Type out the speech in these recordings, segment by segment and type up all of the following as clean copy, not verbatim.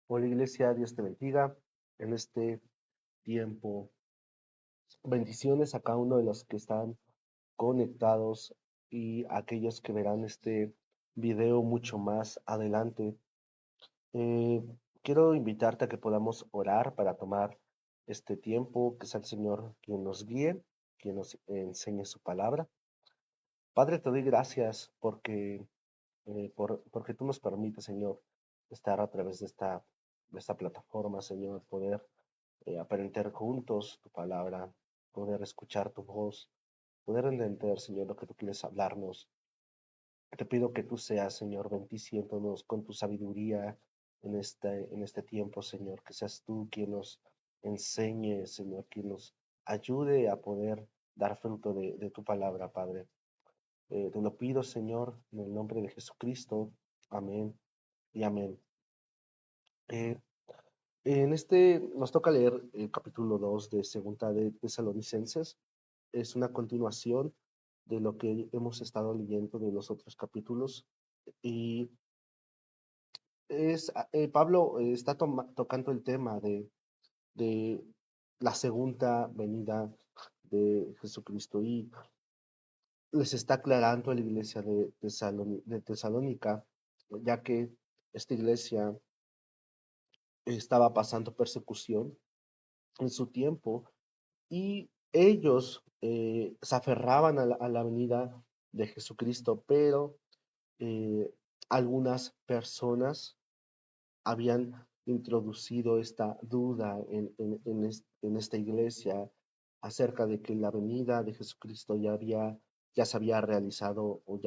Hola Iglesia, Dios te bendiga en este tiempo. Bendiciones a cada uno de los que están conectados y a aquellos que verán este video mucho más adelante. Eh, Quiero invitarte a que podamos orar para tomar este tiempo, que sea el Señor quien nos guíe, quien nos enseñe su palabra. Padre, te doy gracias porque tú nos permites, Señor, estar a través de esta plataforma, Señor, poder aprender juntos tu palabra, poder escuchar tu voz, poder entender, Señor, lo que tú quieres hablarnos. Te pido que tú seas, Señor, bendiciéndonos con tu sabiduría en este tiempo, Señor, que seas tú quien nos enseñe, Señor, quien nos ayude a poder dar fruto de tu palabra, Padre. Te lo pido, Señor, en el nombre de Jesucristo. Amén y amén. Eh, nos toca leer el capítulo 2 de Segunda de Tesalonicenses. Es una continuación de lo que hemos estado leyendo de los otros capítulos. Y Pablo está tocando el tema de la segunda venida de Jesucristo y les está aclarando a la iglesia de Tesalónica, ya que esta iglesia estaba pasando persecución en su tiempo y ellos se aferraban a la venida de Jesucristo, pero eh, algunas personas habían introducido esta duda en esta iglesia acerca de que la venida de Jesucristo ya se había realizado o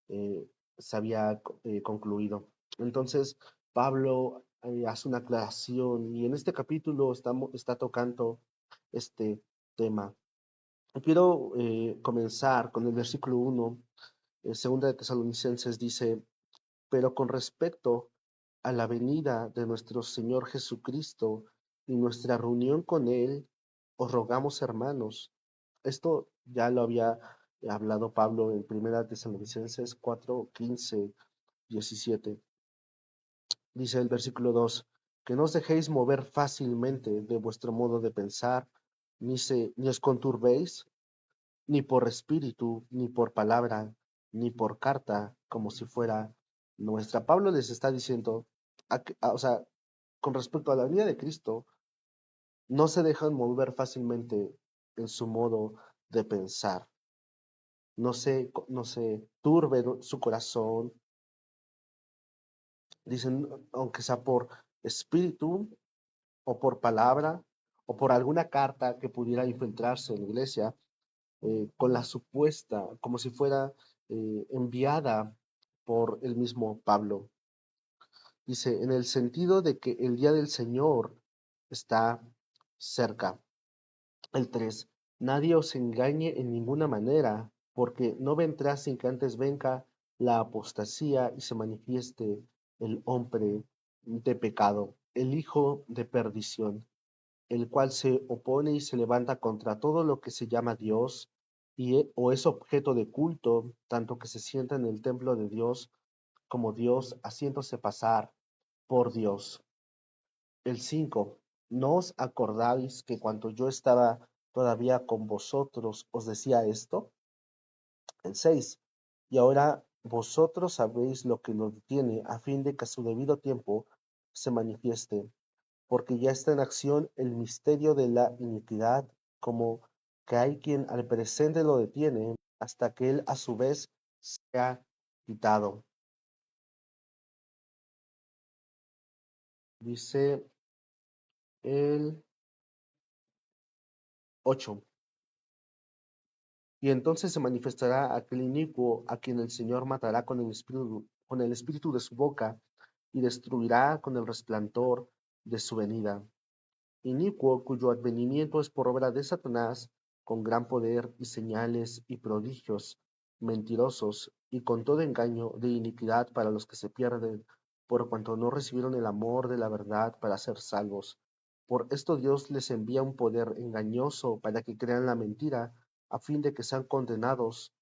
eh, se había concluido. Entonces, Pablo hace una aclaración y en este capítulo está tocando este tema. Quiero comenzar con el versículo 1. Segunda de Tesalonicenses dice: pero con respecto a la venida de nuestro Señor Jesucristo y nuestra reunión con Él, os rogamos, hermanos. Esto ya lo había hablado Pablo en Primera Tesalonicenses 4:15-17. Dice el versículo 2: que no os dejéis mover fácilmente de vuestro modo de pensar, ni os conturbéis, ni por espíritu, ni por palabra, ni por carta, como si fuera nuestra. Pablo les está diciendo, o sea, con respecto a la venida de Cristo, no se dejan mover fácilmente en su modo de pensar. No se turbe su corazón. Dicen, aunque sea por espíritu o por palabra o por alguna carta que pudiera infiltrarse en la iglesia, con la supuesta, como si fuera enviada por el mismo Pablo. Dice, en el sentido de que el día del Señor está cerca. El 3: nadie os engañe en ninguna manera, porque no vendrá sin que antes venga la apostasía y se manifieste el hombre de pecado, el hijo de perdición, el cual se opone y se levanta contra todo lo que se llama Dios o es objeto de culto, tanto que se sienta en el templo de Dios como Dios, haciéndose pasar por Dios. El 5: ¿no os acordáis que cuando yo estaba todavía con vosotros os decía esto? El 6: y ahora vosotros sabéis lo que nos detiene, a fin de que a su debido tiempo se manifieste, porque ya está en acción el misterio de la iniquidad, como que hay quien al presente lo detiene, hasta que él a su vez sea quitado. Dice el 8: y entonces se manifestará aquel inicuo a quien el Señor matará con el espíritu de su boca y destruirá con el resplandor de su venida. Inicuo cuyo advenimiento es por obra de Satanás, con gran poder y señales y prodigios, mentirosos y con todo engaño de iniquidad para los que se pierden, por cuanto no recibieron el amor de la verdad para ser salvos. Por esto Dios les envía un poder engañoso para que crean la mentira, a fin de que sean condenados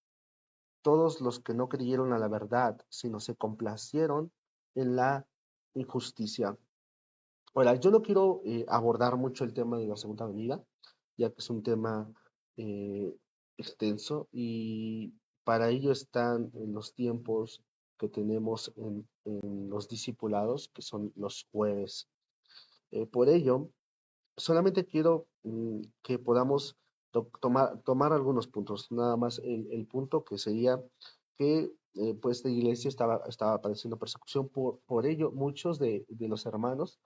todos los que no creyeron a la verdad, sino se complacieron en la injusticia. Ahora, yo no quiero abordar mucho el tema de la segunda venida, ya que es un tema eh, extenso y para ello están los tiempos que tenemos en los discipulados, que son los jueves. Por ello, solamente quiero que podamos tomar algunos puntos. Nada más el punto que sería que pues la iglesia estaba padeciendo persecución. Por ello, muchos de los hermanos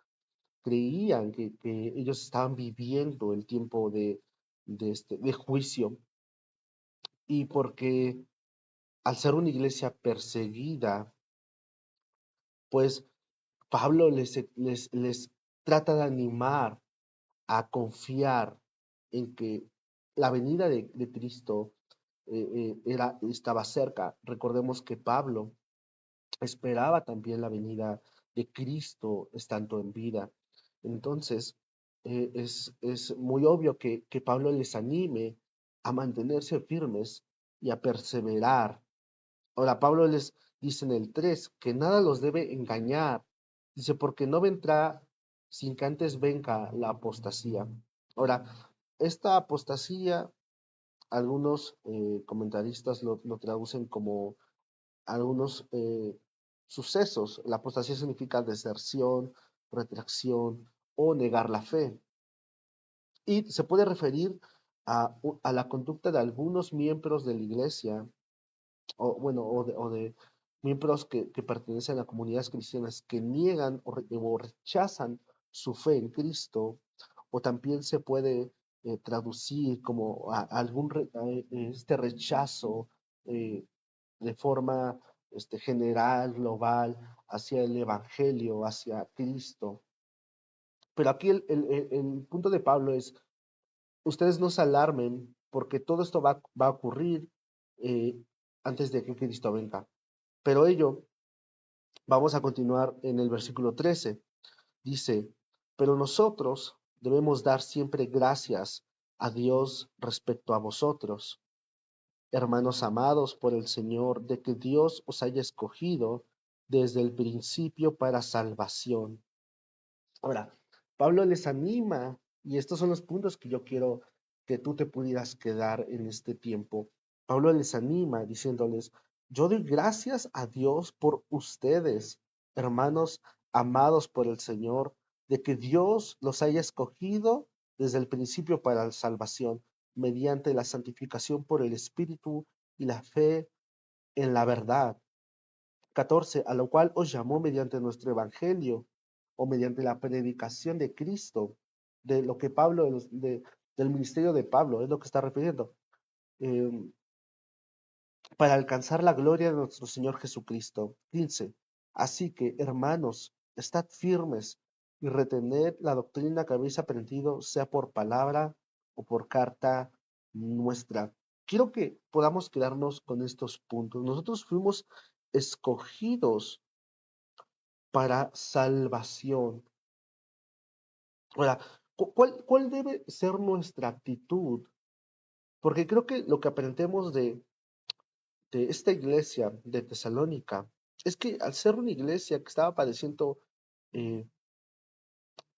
creían que ellos estaban viviendo el tiempo de juicio y porque al ser una iglesia perseguida, pues Pablo les trata de animar a confiar en que la venida de Cristo estaba cerca. Recordemos que Pablo esperaba también la venida de Cristo estando en vida. Entonces, es muy obvio que Pablo les anime a mantenerse firmes y a perseverar. Ahora, Pablo les dice en el 3 que nada los debe engañar. Dice, porque no vendrá sin que antes venga la apostasía. Ahora, esta apostasía, algunos comentaristas lo traducen como algunos sucesos. La apostasía significa deserción, retracción o negar la fe. Y se puede referir a la conducta de algunos miembros de la iglesia, o bueno, o de miembros que pertenecen a comunidades cristianas que niegan o rechazan su fe en Cristo, o también se puede traducir como este rechazo eh, de forma general, global, hacia el Evangelio, hacia Cristo. Pero aquí el punto de Pablo es, ustedes no se alarmen porque todo esto va a ocurrir eh, antes de que Cristo venga. Pero ello, vamos a continuar en el versículo 13. Dice, pero nosotros debemos dar siempre gracias a Dios respecto a vosotros, hermanos amados por el Señor, de que Dios os haya escogido desde el principio para salvación. Ahora, Pablo les anima, y estos son los puntos que yo quiero que tú te pudieras quedar en este tiempo. Pablo les anima diciéndoles, yo doy gracias a Dios por ustedes, hermanos amados por el Señor, de que Dios los haya escogido desde el principio para la salvación, mediante la santificación por el Espíritu y la fe en la verdad. 14, a lo cual os llamó mediante nuestro evangelio o mediante la predicación de Cristo, de lo que Pablo, del ministerio de Pablo, es lo que está refiriendo, eh, para alcanzar la gloria de nuestro Señor Jesucristo. 15, así que, hermanos, estad firmes y retened la doctrina que habéis aprendido, sea por palabra o por carta nuestra. Quiero que podamos quedarnos con estos puntos. Nosotros fuimos escogidos para salvación. Ahora, ¿cuál debe ser nuestra actitud? Porque creo que lo que aprendemos de esta iglesia de Tesalónica es que al ser una iglesia que estaba padeciendo eh,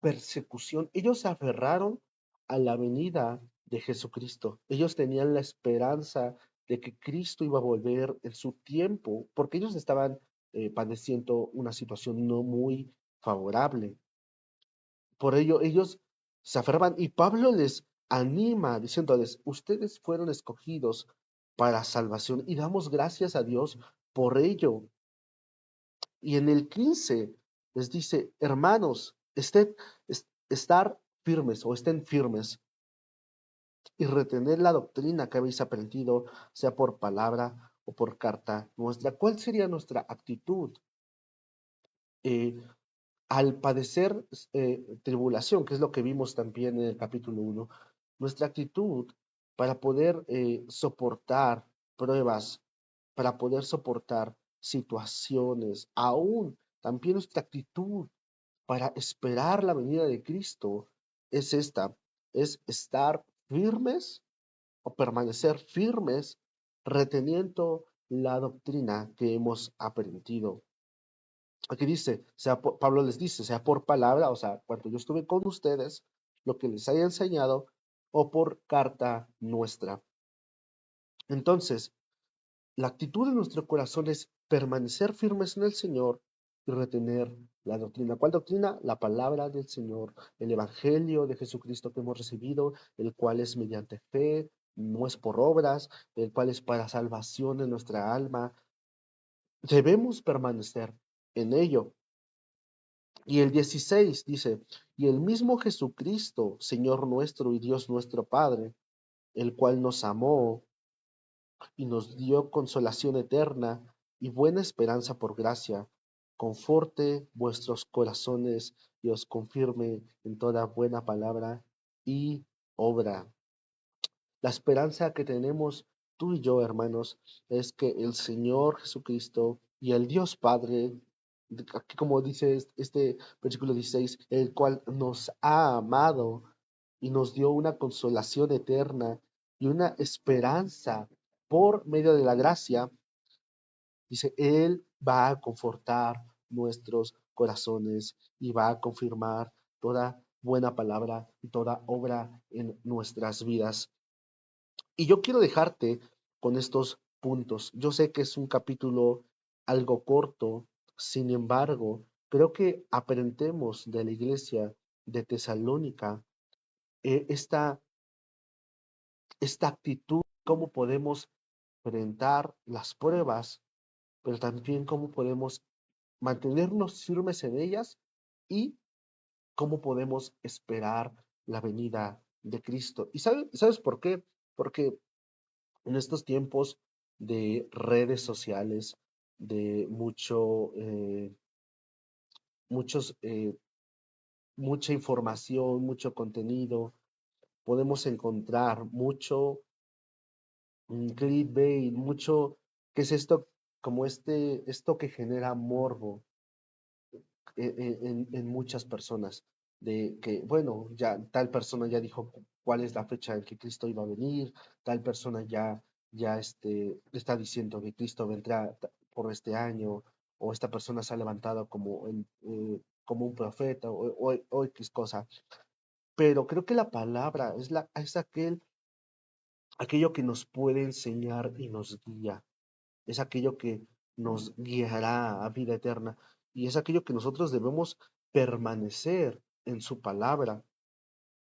persecución, ellos se aferraron a la venida de Jesucristo. Ellos tenían la esperanza de que Cristo iba a volver en su tiempo, porque ellos estaban padeciendo una situación no muy favorable. Por ello, ellos se aferran y Pablo les anima diciéndoles, ustedes fueron escogidos para salvación y damos gracias a Dios por ello. Y en el 15 les dice, hermanos, estar firmes o estén firmes y retener la doctrina que habéis aprendido, sea por palabra o por carta nuestra. ¿Cuál sería nuestra actitud? Eh, Al padecer tribulación, que es lo que vimos también en el capítulo 1, nuestra actitud para poder soportar pruebas, para poder soportar situaciones, aún también nuestra actitud para esperar la venida de Cristo es esta, es estar firmes o permanecer firmes reteniendo la doctrina que hemos aprendido. Aquí dice, Pablo les dice, sea por palabra, o sea, cuando yo estuve con ustedes, lo que les haya enseñado, o por carta nuestra. Entonces, la actitud de nuestro corazón es permanecer firmes en el Señor y retener la doctrina. ¿Cuál doctrina? La palabra del Señor, el Evangelio de Jesucristo que hemos recibido, el cual es mediante fe, no es por obras, el cual es para salvación de nuestra alma. Debemos permanecer en ello. Y el 16 dice, y el mismo Jesucristo, Señor nuestro y Dios nuestro Padre, el cual nos amó y nos dio consolación eterna y buena esperanza por gracia, conforte vuestros corazones y os confirme en toda buena palabra y obra. La esperanza que tenemos tú y yo, hermanos, es que el Señor Jesucristo y el Dios Padre, aquí como dice este versículo 16, el cual nos ha amado y nos dio una consolación eterna y una esperanza por medio de la gracia, dice, Él va a confortar nuestros corazones y va a confirmar toda buena palabra y toda obra en nuestras vidas. Y yo quiero dejarte con estos puntos. Yo sé que es un capítulo algo corto, sin embargo, creo que aprendemos de la iglesia de Tesalónica esta, esta actitud, cómo podemos enfrentar las pruebas, pero también cómo podemos mantenernos firmes en ellas y cómo podemos esperar la venida de Cristo. ¿Y sabes por qué? Porque en estos tiempos de redes sociales, de muchos, mucha información, mucho contenido, podemos encontrar mucho clickbait, mucho, ¿qué es esto? Como esto que genera morbo en muchas personas, de que, bueno, ya tal persona ya dijo cuál es la fecha en que Cristo iba a venir, tal persona ya está diciendo que Cristo vendrá por este año, o esta persona se ha levantado como un profeta, o X cosa. Pero creo que la palabra es aquello que nos puede enseñar y nos guía, es aquello que nos guiará a vida eterna y es aquello que nosotros debemos permanecer en su palabra.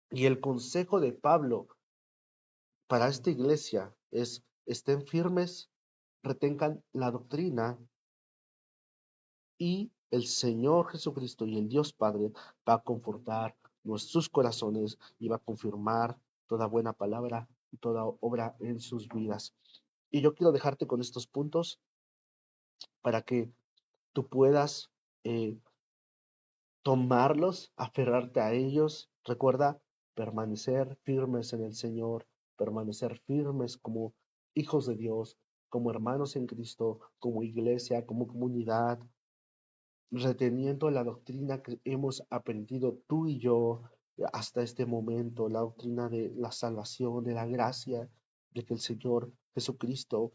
Y el consejo de Pablo para esta iglesia es: estén firmes, retengan la doctrina y el Señor Jesucristo y el Dios Padre va a confortar nuestros corazones y va a confirmar toda buena palabra y toda obra en sus vidas. Y yo quiero dejarte con estos puntos para que tú puedas eh, tomarlos, aferrarte a ellos. Recuerda permanecer firmes en el Señor, permanecer firmes como hijos de Dios, como hermanos en Cristo, como iglesia, como comunidad, reteniendo la doctrina que hemos aprendido tú y yo hasta este momento, la doctrina de la salvación, de la gracia, de que el Señor Jesucristo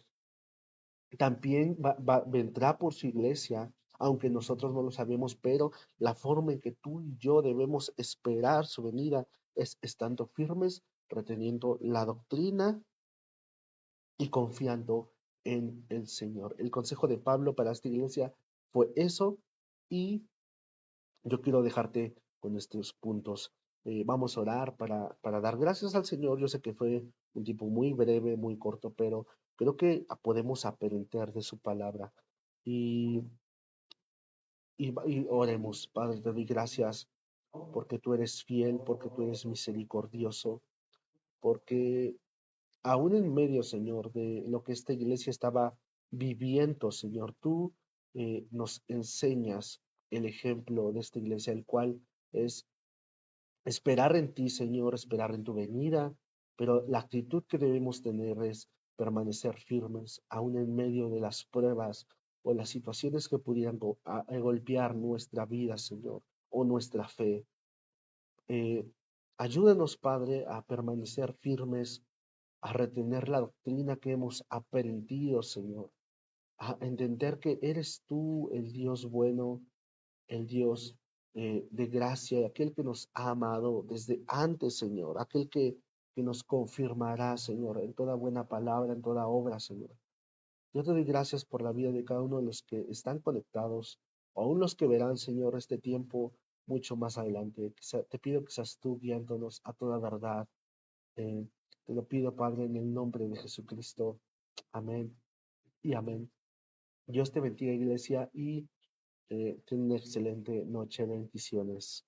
también vendrá por su iglesia, aunque nosotros no lo sabemos, pero la forma en que tú y yo debemos esperar su venida es estando firmes, reteniendo la doctrina y confiando en el Señor. El consejo de Pablo para esta iglesia fue eso y yo quiero dejarte con estos puntos. Vamos a orar para dar gracias al Señor. Yo sé que fue un tiempo muy breve, muy corto, pero creo que podemos aprender de su palabra. Y, y oremos, Padre, te doy gracias porque tú eres fiel, porque tú eres misericordioso, porque aún en medio, Señor, de lo que esta iglesia estaba viviendo, Señor, tú nos enseñas el ejemplo de esta iglesia, el cual es esperar en ti, Señor, esperar en tu venida, pero la actitud que debemos tener es permanecer firmes, aún en medio de las pruebas o las situaciones que pudieran golpear nuestra vida, Señor, o nuestra fe. Eh, Ayúdanos, Padre, a permanecer firmes, a retener la doctrina que hemos aprendido, Señor, a entender que eres tú el Dios bueno, el Dios de gracia, aquel que nos ha amado desde antes, Señor, aquel que nos confirmará, Señor, en toda buena palabra, en toda obra, Señor. Yo te doy gracias por la vida de cada uno de los que están conectados, o aún los que verán, Señor, este tiempo mucho más adelante. Te pido que seas tú guiándonos a toda verdad. Eh, Te lo pido, Padre, en el nombre de Jesucristo. Amén y amén. Dios te bendiga, iglesia, y ten una excelente noche. Bendiciones.